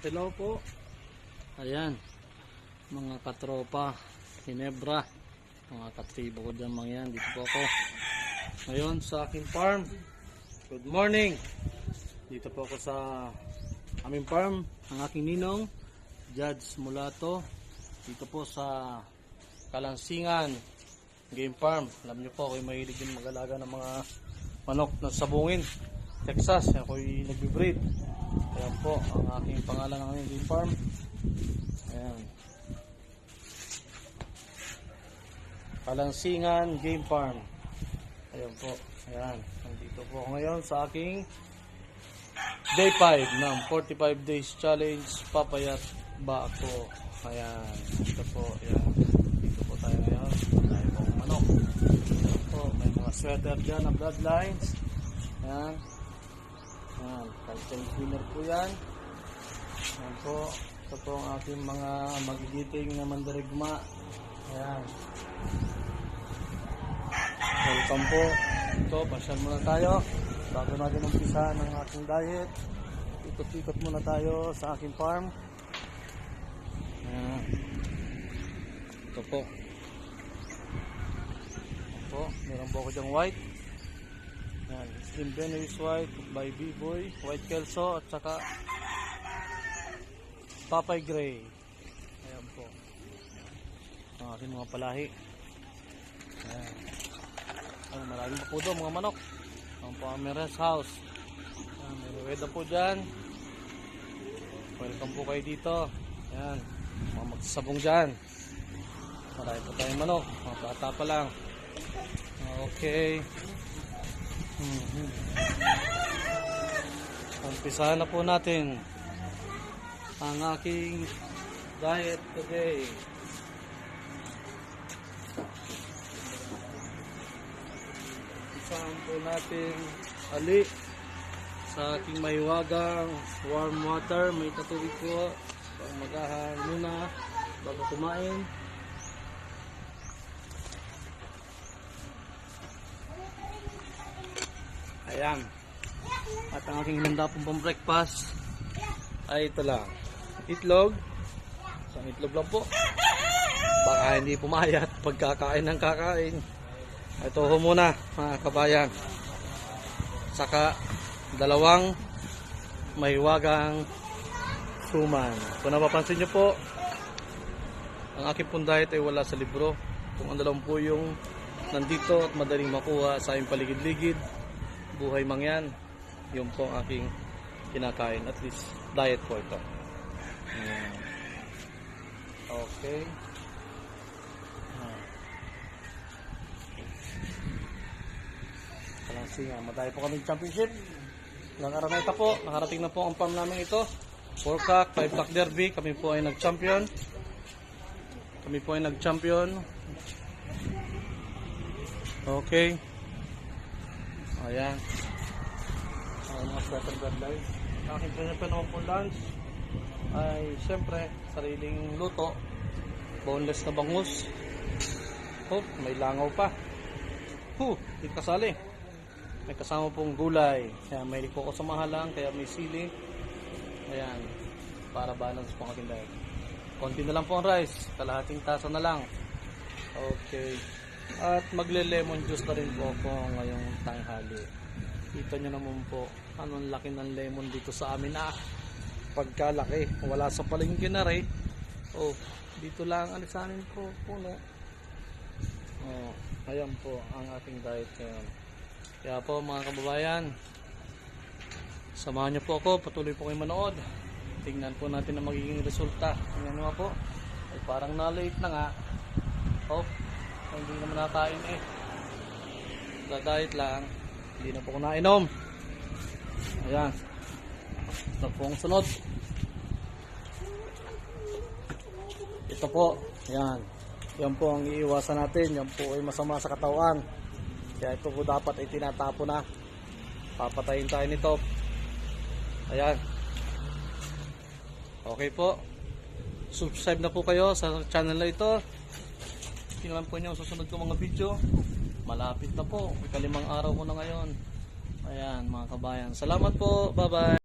Hello po. Ayan, mga katropa, Ginebra, mga katribo ko dyan mga yan. Dito po ako ngayon sa aking farm. Good morning. Dito po ako sa aming farm, ang aking ninong Judge Mulato. Dito po sa Kalansingan Game Farm. Alam nyo po, ako'y mahilig din mag-alaga ng mga manok na sabungin Texas. Ako'y nagbe-breed. Ayan po ang aking pangalan ng aming game farm. Ayan, Kalansingan Game Farm. Ayan po. Ayan, nandito po ako ngayon sa aking day 5 ng 45 days challenge. Papayat ba ako? Ayan, dito po. Ayan, dito po tayo ngayon. Tayo po ang manok. Ayan po, may mga sweater dyan na bloodlines. Ayan. Ayan, calcium cleaner po yan. Ayan po, ito po ang ating mga magigiting na mandirigma. Ayan, welcome po. Ito, pasyal muna tayo bago natin umpisa ng aking diet. Ikot-ikot muna tayo sa aking farm. Ayan, ito po. Ito po, meron po ako dyang white. Ayan, Slim Benuis White by B-Boy, White Kelso at saka Papay Gray. Ayan po ang aking mga palahi. Ayan, ayan, maraming pa po doon mga manok. Ang po ang rest house. Ayan, may ruweda po dyan. Welcome po kayo dito. Ayan, mga magsasabong dyan. Marami po tayong manok, mga bata pa lang. Okay, umpisahan na po natin ang aking diet today. Umpisahan po natin ali sa aking mahiwagang warm water. May tatubig po pang magahan muna bago kumain. Ayan. At ang aking hinanda pong breakfast ay ito lang. Itlog. Isang itlog lang po. Baka hindi pumayat pagkakain ng kakain. Ito ho muna mga kabayan. Saka dalawang mahiwagang suman. Kung napapansin nyo po, ang aking pong diet ay wala sa libro. Kung ano lang po yung nandito at madaling makuha sa aking paligid-ligid. Buhay mangyan, yun po ang aking kinakain. At least diet po ito. Okay. Kalansingan, madami po kaming championship. Ilang araw na ito po, nakarating na po ang farm namin ito. 4-cock, 5-cock derby, kami po ay nag-champion. Okay. Ayan. Ayan mga sweater bloodlines. Aking pinapin naman po lunch ay siyempre sariling luto. Boneless na bangus. Oh, may langaw pa. Di kasali. May kasama pong gulay. Kaya may liko ko sa mahalang, kaya may sili. Ayan, para balance po ang aking diet. Konti na lang po ang rice. Kalahating tasa na lang. Okay. At magle-lemon juice na rin po ako ngayong tanghali. Kita nyo naman po, anong laki ng lemon dito sa amin. Pagkalaki, wala sa palengke na rin. Oh, dito lang alisanin ko puno. Oh, ayan po ang ating diet ngayon. Kaya po mga kababayan, samahan nyo po ako, patuloy po kayo manood. Tingnan po natin ang magiging resulta. Tingnan nyo po, ay parang na-late na nga. Oh, hindi naman nakain eh. Diet lang. Hindi na po ko nainom. Ayan. Ito po ang sunod. Ito po. Ayan. Yan po ang iiwasan natin. Yan po ay masama sa katawan. Kaya ito po dapat ay tinatapo na. Papatayin tayo nito. Ayan. Okay po. Subscribe na po kayo sa channel na ito. Tingnan po nyo ang susunod ko mga video. Malapit na po. Ikalimang araw ko na ngayon. Ayan mga kabayan. Salamat po. Bye bye.